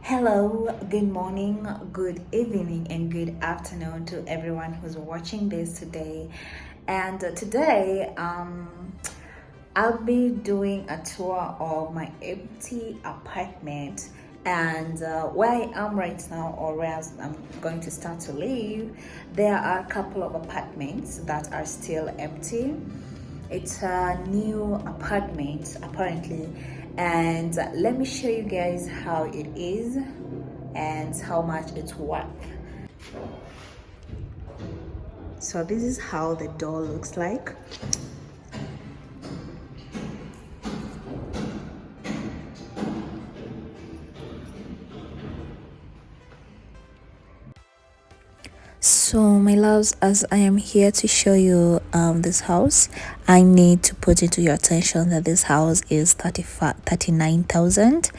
Hello, good morning, good evening, and good afternoon to everyone who's watching this today. And today, I'll be doing a tour of my empty apartment. And where I am right now, or where I'm going to start to live, there are a couple of apartments that are still empty. It's a new apartment apparently, and let me show you guys how it is and how much it's worth. So this is how the door looks like. So my loves, as I am here to show you this house, I need to put into your attention that this house is 39,000.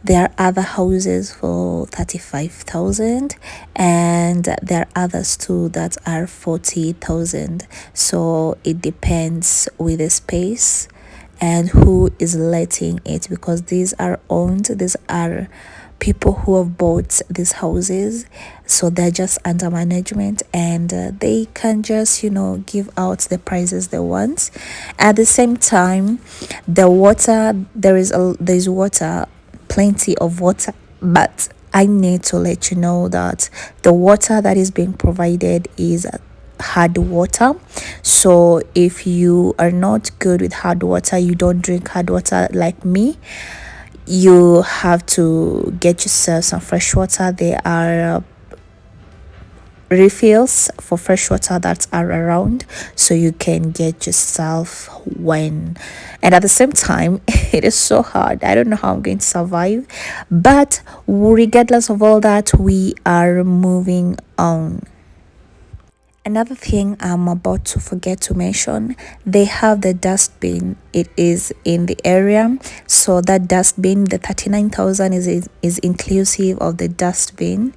There are other houses for 35,000, and there are others too that are 40,000. So it depends with the space and who is letting it, because these are people who have bought these houses, so they're just under management, and they can just give out the prices they want. At the same time, the water, there's water, plenty of water, but I need to let you know that the water that is being provided is hard water. So if you are not good with hard water, you don't drink hard water like me, you have to get yourself some fresh water. There are refills for fresh water that are around, so you can get yourself one. And at the same time, it is so hard. I don't know how I'm going to survive, but regardless of all that, we are moving on. Another thing I'm about to forget to mention, they have the dustbin. It is in the area. So that dustbin, the 39,000 is inclusive of the dustbin.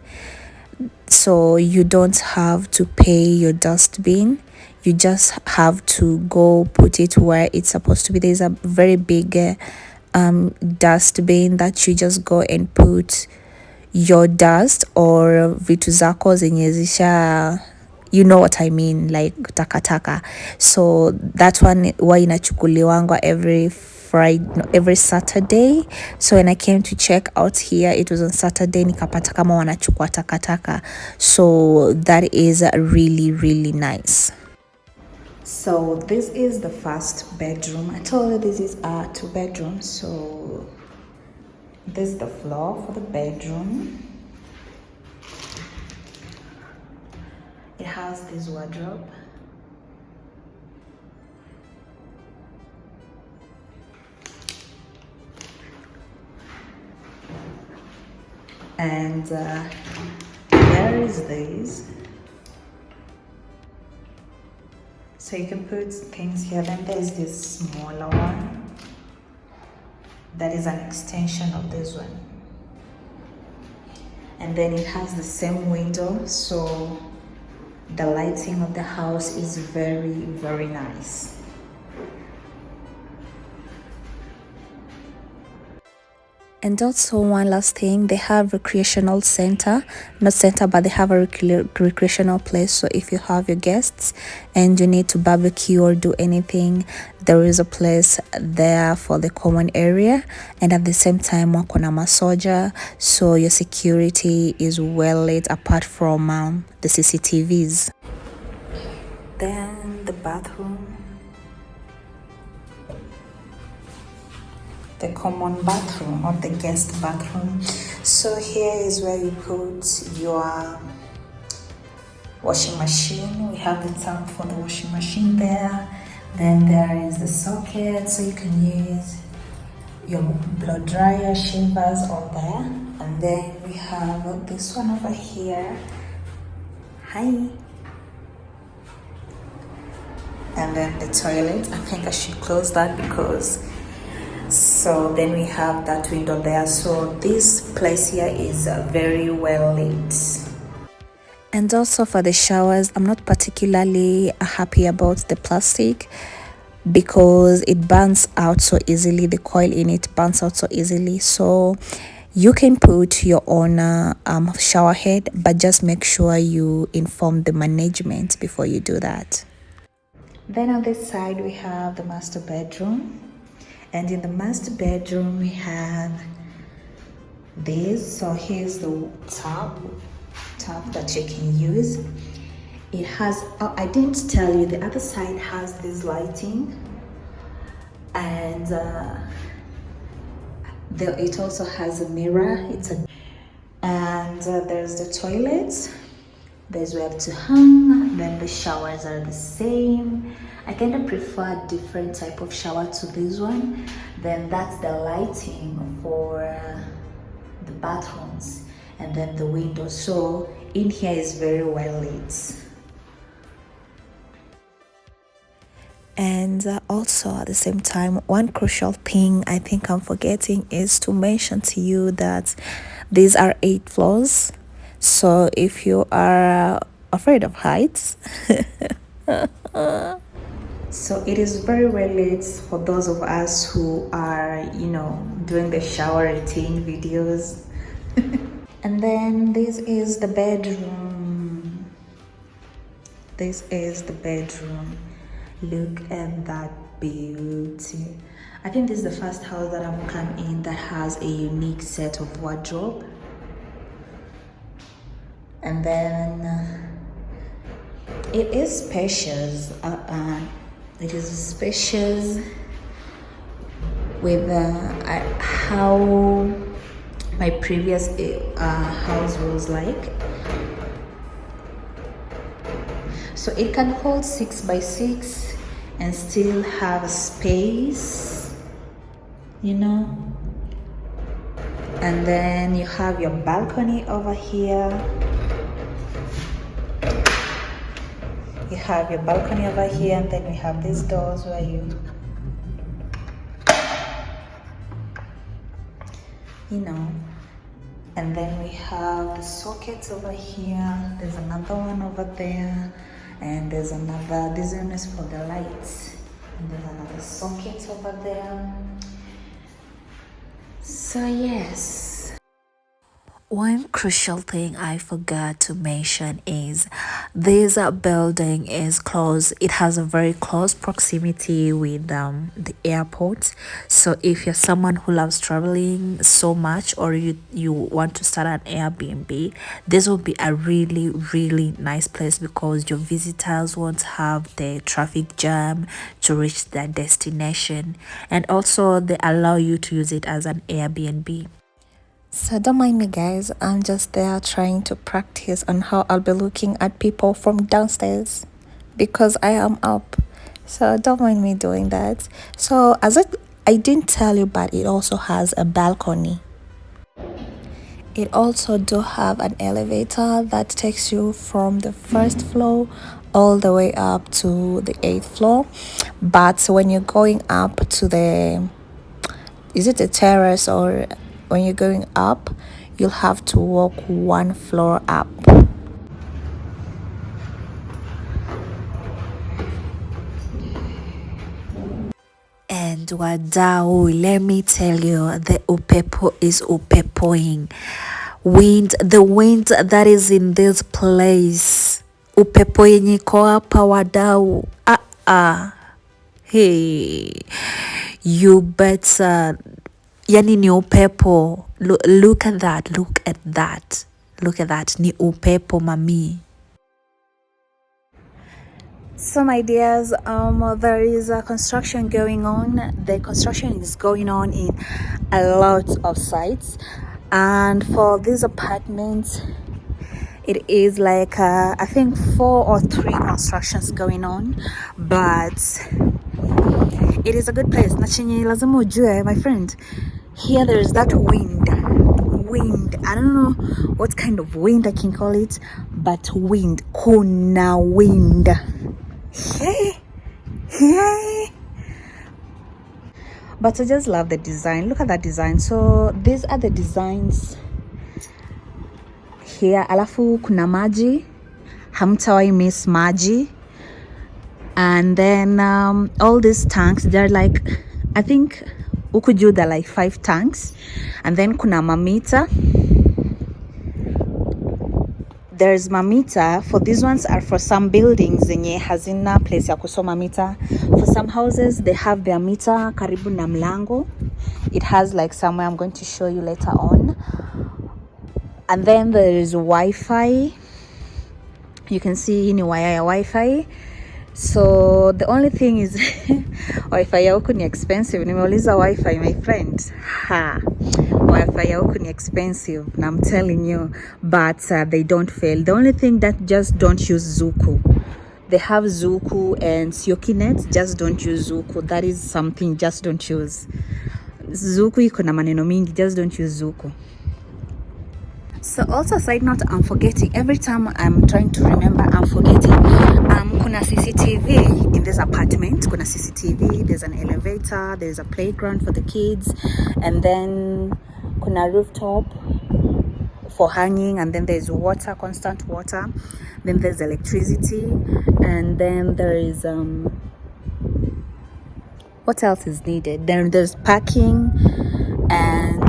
So you don't have to pay your dustbin. You just have to go put it where it's supposed to be. There's a very big dustbin that you just go and put your dust or vitu zako zenye zisha, you know what I mean, like takataka. So that one huwa inachukuliwangwa every Saturday. So when I came to check out here, it was on Saturday, nikapata kama wanachukua takataka. So that is really, really nice. So this is the first bedroom. I told you this is a 2-bedroom. So this is the floor for the bedroom. It has this wardrobe. And there is this. So you can put things here. Then there's this smaller one. That is an extension of this one. And then it has the same window. So the lighting of the house is very, very nice. And also one last thing, they have recreational center, not center, but they have a recreational place. So if you have your guests and you need to barbecue or do anything, there is a place there for the common area. And at the same time, wako na masoja, so your security is well lit apart from the CCTVs. Then the bathroom. The common bathroom or the guest bathroom. So here is where you put your washing machine. We have the tap for the washing machine there. Then there is the socket, so you can use your blow dryer, shavers all there. And then we have this one over here. Hi. And then the toilet. I think I should close that because so then we have that window there. So this place here is very well lit. And also for the showers, I'm not particularly happy about the plastic because it burns out so easily. The coil in it burns out so easily. So You can put your own shower head, but just make sure you inform the management before you do that. Then on this side we have the master bedroom, and in the master bedroom we have this. So here's the tub that you can use. It has, oh, I didn't tell you, the other side has this lighting, and it also has a mirror. And there's the toilet. There's where to hang. Then the showers are the same. I kind of prefer a different type of shower to this one. Then that's the lighting for the bathrooms, and then the window. So in here is very well lit. And also at the same time, one crucial thing I think I'm forgetting is to mention to you that these are 8 floors. So if you are afraid of heights, so it is very well lit for those of us who are, doing the shower routine videos. And then this is the bedroom. This is the bedroom. Look at that beauty. I think this is the first house that I've come in that has a unique set of wardrobe. And then it is spacious. It is spacious with how my previous house was like. So it can hold 6 by 6 and still have a space, And then you have your balcony over here. You have your balcony over here, and then we have these doors where and then we have the sockets over here. There's another one over there, and there's another, this one is for the lights, and there's another socket over there. So yes, one crucial thing I forgot to mention is this building is close. It has a very close proximity with the airport. So if you're someone who loves traveling so much, or you want to start an Airbnb, this will be a really, really nice place, because your visitors won't have the traffic jam to reach their destination, and also they allow you to use it as an Airbnb. So don't mind me, guys, I'm just there trying to practice on how I'll be looking at people from downstairs, because I am up. So don't mind me doing that. So I didn't tell you, but it also has a balcony. It also do have an elevator that takes you from the first floor all the way up to the 8th floor. But when you're going up to is it a terrace, or when you're going up, you'll have to walk 1 floor up. And wadau, let me tell you, the upepo is upepoing. The wind that is in this place, upepo yenye iko hapa wadau. Hey, you better, yani ni upepo. Look at that, ni upepo mami. So my dears, there is a construction going on. The construction is going on in a lot of sites, and for these apartments it is like I think 4 or 3 constructions going on, but it is a good place. Na chenye lazima ujue, my friend, here there is that wind. I don't know what kind of wind I can call it, but wind, kuna wind. Hey. But I just love the design. Look at that design. So these are the designs here. Alafu kuna maji, hamtawai miss maji. And then all these tanks, they're like, I think huku juu there are like 5 tanks, and then kuna mamita. There's mamita. For these ones are for some buildings zenye hazina place ya kusoma meter. For some houses they have their meter karibu na mlango. It has like somewhere I'm going to show you later on. And then there is Wi-Fi. You can see ni wire ya Wi-Fi. So the only thing is Wi-Fi ya huku ni expensive. Nimeuliza Wi-Fi my friend. Wi-Fi ya huku ni expensive, and I'm telling you, but they don't fail. The only thing that just don't use Zuku. They have Zuku and Syokimau, just don't use Zuku. That is something just don't use. Zuku iko na maneno mingi, just don't use Zuku. So also side note, I'm forgetting. Every time I'm trying to remember, I'm forgetting. Kuna CCTV in this apartment. Kuna CCTV, there's an elevator, there's a playground for the kids, and then kuna rooftop for hanging, and then there's water, constant water, then there's electricity, and then there is what else is needed? Then there's parking, and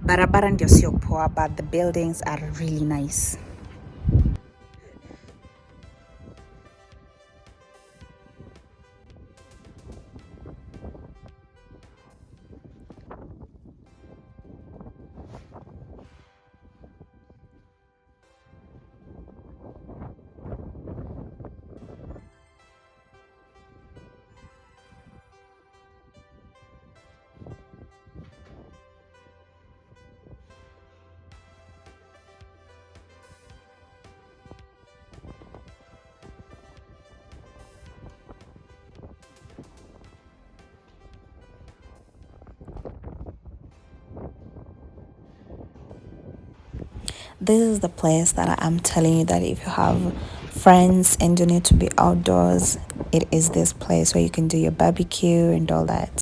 barabara ndio sio poa, but the buildings are really nice. This is the place that I'm telling you that if you have friends and you need to be outdoors, it is this place where you can do your barbecue and all that.